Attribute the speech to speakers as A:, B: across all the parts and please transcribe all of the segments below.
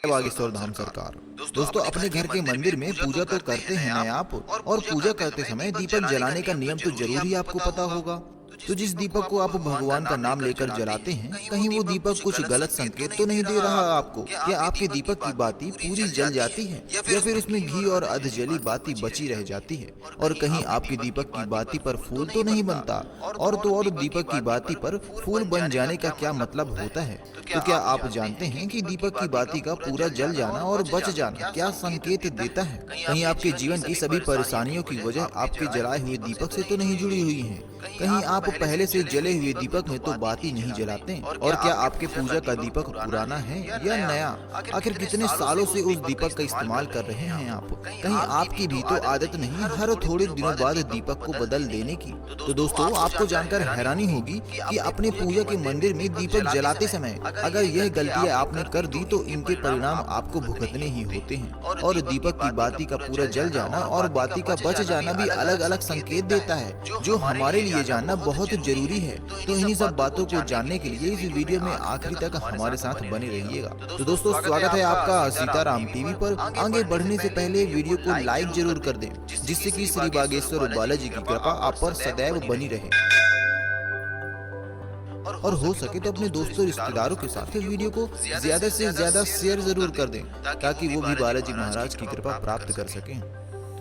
A: बागेश्वर धाम सरकार। दोस्तों, अपने घर के मंदिर में पूजा तो करते हैं ना आप, और पूजा करते समय दीपक जलाने का नियम तो जरूर ही आपको पता होगा। तो जिस दीपक को आप भगवान का नाम लेकर जलाते हैं, कहीं वो दीपक कुछ गलत संकेत तो नहीं दे रहा आपको? क्या आपके दीपक की बाती पूरी जल जाती है, या फिर उसमें घी और अध जली बाती बची रह जाती है? और कहीं आपकी दीपक की बाती पर फूल तो नहीं बनता? और दीपक की बाती पर फूल बन जाने का क्या मतलब होता है? तो क्या आप जानते हैं कि दीपक की बाती का पूरा जल जाना और बच जाना क्या संकेत देता है? कहीं आपके जीवन की सभी परेशानियों की वजह आपके जलाए हुए दीपक से तो नहीं जुड़ी हुई है? कहीं आप पहले से जले हुए दीपक में तो बाती नहीं जलाते? और क्या आपके पूजा का दीपक पुराना है या नया? आखिर कितने सालों से उस दीपक का इस्तेमाल कर रहे हैं आप? कहीं आपकी भी तो आदत नहीं हर थोड़े दिनों बाद दीपक को बदल देने की? तो दोस्तों, आपको जानकर हैरानी होगी कि अपने पूजा के मंदिर में दीपक जलाते समय अगर यह गलतियां आपने कर दी तो इनके परिणाम आपको भुगतने ही होते हैं। और दीपक की बाती का पूरा जल जाना और बाती का बच जाना भी अलग अलग संकेत देता है, जो हमारे लिए जानना बहुत जरूरी है। तो इन्हीं सब बातों को जानने के लिए इस वीडियो में आखिरी तक हमारे साथ बने रहिएगा। तो दोस्तों, स्वागत है आपका सीताराम टीवी पर। आगे बढ़ने से पहले वीडियो को लाइक जरूर कर दें, जिससे कि श्री बागेश्वर बालाजी की कृपा आप पर सदैव बनी रहे। और हो सके तो अपने दोस्तों रिश्तेदारों के साथ वीडियो को ज्यादा से ज्यादा शेयर जरूर कर दें, ताकि वो भी बालाजी महाराज की कृपा प्राप्त कर सकें।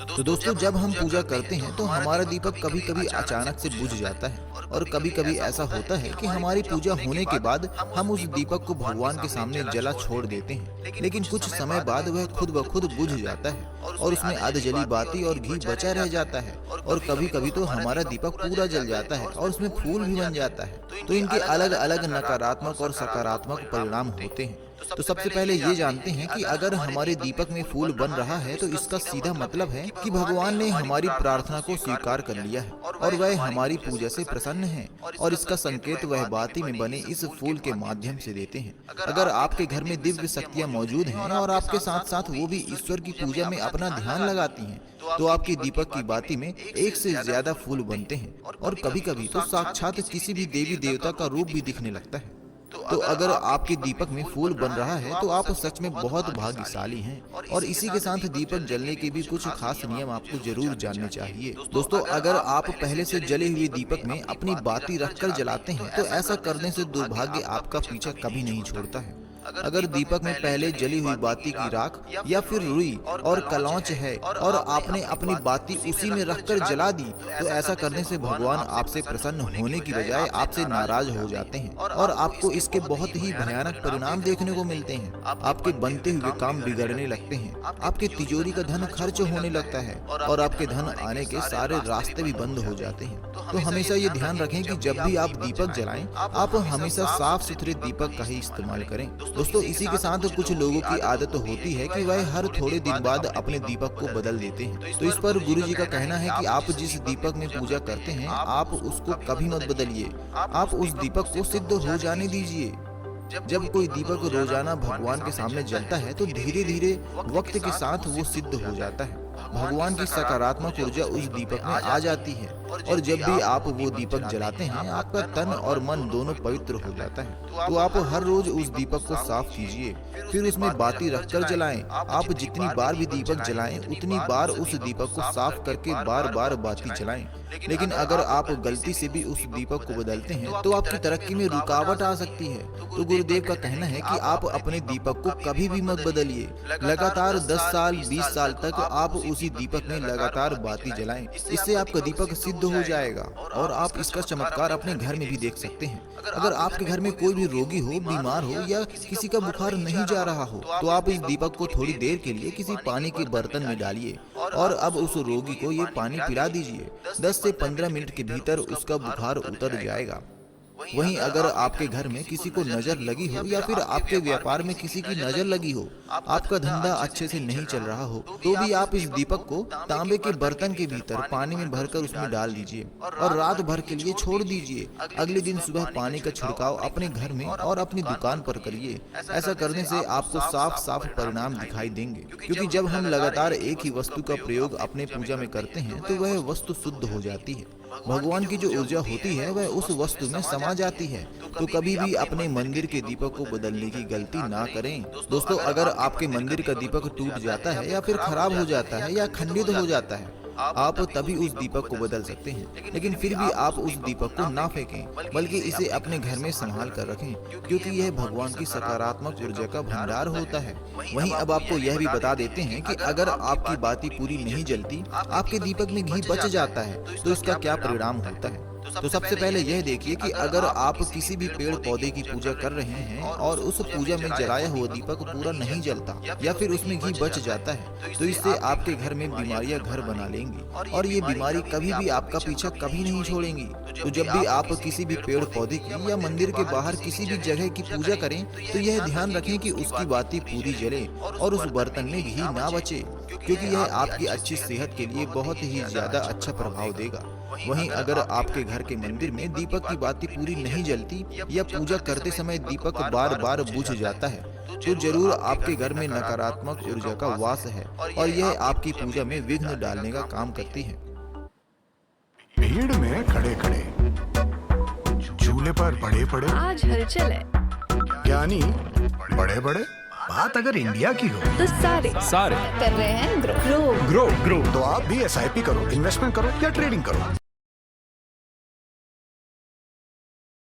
A: तो दोस्तों, जब हम पूजा करते हैं तो हमारा दीपक कभी कभी अचानक से बुझ जाता है, और कभी कभी ऐसा होता है कि हमारी पूजा होने के बाद हम उस दीपक को भगवान के सामने जला छोड़ देते हैं, लेकिन कुछ समय बाद वह खुद ब खुद बुझ जाता है और उसमें अध जली बाती और घी बचा रह जाता है। और कभी कभी तो हमारा दीपक पूरा जल जाता है और उसमें फूल भी बन जाता है। तो इनके अलग अलग नकारात्मक और सकारात्मक परिणाम होते हैं। तो सबसे पहले ये जानते हैं कि अगर हमारे दीपक में फूल बन रहा है तो इसका सीधा मतलब है कि भगवान ने हमारी प्रार्थना को स्वीकार कर लिया है और वह हमारी पूजा से प्रसन्न है। और इसका संकेत वह बाती में बने इस फूल के माध्यम से देते हैं। अगर आपके घर में दिव्य शक्तियाँ मौजूद हैं और आपके साथ साथ वो भी ईश्वर की पूजा में अपना ध्यान लगाती हैं, तो आपकी दीपक की बाती में एक से ज्यादा फूल बनते हैं, और कभी कभी तो साक्षात किसी भी देवी देवता का रूप भी दिखने लगता है। तो अगर आपके दीपक में फूल बन रहा है तो आप सच में बहुत भाग्यशाली हैं। और इसी के साथ दीपक जलने के भी कुछ खास नियम आपको जरूर जानने चाहिए। दोस्तों, अगर आप पहले से जले हुए दीपक में अपनी बाती रखकर जलाते हैं तो ऐसा करने से दुर्भाग्य आपका पीछा कभी नहीं छोड़ता है। अगर दीपक में पहले जली हुई बाती की राख या फिर रुई और कलौंच है और आपने अपनी बाती उसी में रखकर जला दी, तो ऐसा करने से भगवान आपसे प्रसन्न होने की बजाय आपसे नाराज हो जाते हैं और आपको इसके बहुत ही भयानक परिणाम देखने को मिलते हैं। आपके बनते हुए काम बिगड़ने लगते हैं, आपके तिजोरी का धन खर्च होने लगता है और आपके धन आने के सारे रास्ते भी बंद हो जाते हैं। तो हमेशा ये ध्यान रखें कि जब भी आप दीपक जलाएं, आप हमेशा साफ सुथरे दीपक का ही इस्तेमाल करें। दोस्तों, इसी के साथ कुछ लोगों की आदत होती है कि वह हर थोड़े दिन बाद अपने दीपक को बदल देते हैं। तो इस पर गुरु जी का कहना है कि आप जिस दीपक में पूजा करते हैं, आप उसको कभी मत बदलिए। आप उस दीपक को सिद्ध हो जाने दीजिए। जब कोई दीपक रोजाना भगवान के सामने जलता है तो धीरे धीरे वक्त के साथ वो सिद्ध हो जाता है। भगवान की सकारात्मक ऊर्जा उस दीपक में आ जाती है, और जब भी आप वो दीपक जलाते हैं आपका तन और मन दोनों पवित्र हो जाता है। तो आप हर रोज उस दीपक को साफ कीजिए, फिर उसमें बाती रखकर जलाएं। आप जितनी बार भी दीपक जलाएं उतनी बार उस दीपक को साफ करके बार बार बाती जलाएं। लेकिन अगर आप गलती से भी उस दीपक को बदलते हैं तो आपकी तरक्की में रुकावट आ सकती है। तो गुरुदेव का कहना है कि आप अपने दीपक को कभी भी मत बदलिए। लगातार 10 साल 20 साल तक आप उसी दीपक में लगातार बाती जलाएं। इससे आपका दीपक सिद्ध हो जाएगा और आप इसका चमत्कार अपने घर में भी देख सकते हैं। अगर आपके घर में कोई भी रोगी हो, बीमार हो या किसी का बुखार नहीं जा रहा हो, तो आप इस दीपक को थोड़ी देर के लिए किसी पानी के बर्तन में डालिए और अब उस रोगी को ये पानी पिला दीजिए। 10 से 15 मिनट के भीतर उसका बुखार उतर जाएगा। वहीं अगर आपके घर में किसी को नजर लगी हो या फिर आपके व्यापार में किसी की नजर लगी हो, आपका धंधा अच्छे से नहीं चल रहा हो, तो भी आप इस दीपक को तांबे के बर्तन के भीतर पानी में भरकर उसमें डाल दीजिए और रात भर के लिए छोड़ दीजिए। अगले दिन सुबह पानी का छिड़काव अपने घर में और अपनी दुकान पर करिए। ऐसा करने से आपको साफ साफ परिणाम दिखाई देंगे, क्योंकि जब हम लगातार एक ही वस्तु का प्रयोग अपने पूजा में करते हैं तो वह वस्तु शुद्ध हो जाती है। भगवान की जो ऊर्जा होती है वह उस वस्तु में समा जाती है। तो कभी भी अपने मंदिर के दीपक को बदलने की गलती ना करें। दोस्तों, अगर आपके मंदिर का दीपक टूट जाता है या फिर खराब हो जाता है या खंडित हो जाता है, आप तभी उस दीपक को बदल सकते हैं। लेकिन फिर भी आप उस दीपक को ना फेंकें, बल्कि इसे अपने घर में संभाल कर रखें, क्योंकि यह भगवान की सकारात्मक ऊर्जा का भंडार होता है। वहीं अब आपको यह भी बता देते हैं कि अगर आपकी बाती पूरी नहीं जलती, आपके दीपक में घी बच जाता है, तो इसका क्या परिणाम होता है। तो सबसे पहले यह देखिए कि अगर आप किसी भी पेड़ पौधे की पूजा कर रहे हैं और उस पूजा में जलाया हुआ दीपक पूरा नहीं जलता या फिर उसमें घी बच जाता है, तो इससे आपके घर में बीमारियां घर बना लेंगी और ये बीमारी कभी भी आपका पीछा कभी नहीं छोड़ेंगी। तो जब भी आप किसी भी पेड़ पौधे की या मंदिर के बाहर किसी भी जगह की पूजा करें, तो यह ध्यान रखें कि उसकी बाती पूरी जले और उस बर्तन में घी ना बचे, क्योंकि यह आपकी अच्छी सेहत के लिए बहुत ही ज्यादा अच्छा प्रभाव देगा। वहीं अगर आपके घर के मंदिर में दीपक की बाती पूरी नहीं जलती या पूजा करते समय दीपक बार बार बुझ जाता है, तो जरूर आपके घर में नकारात्मक ऊर्जा का वास है और यह आपकी पूजा में विघ्न डालने का काम करती है।
B: भीड़ में खड़े खड़े, झूले पर पड़े पड़े,
C: आज हलचल है।
B: ज्ञानी बड़े बड़े। बात अगर इंडिया की हो
C: तो सारे
D: सारे
C: कर रहे हैं ग्रो।
B: ग्रो तो आप भी SIP करो, इन्वेस्टमेंट करो या ट्रेडिंग करो,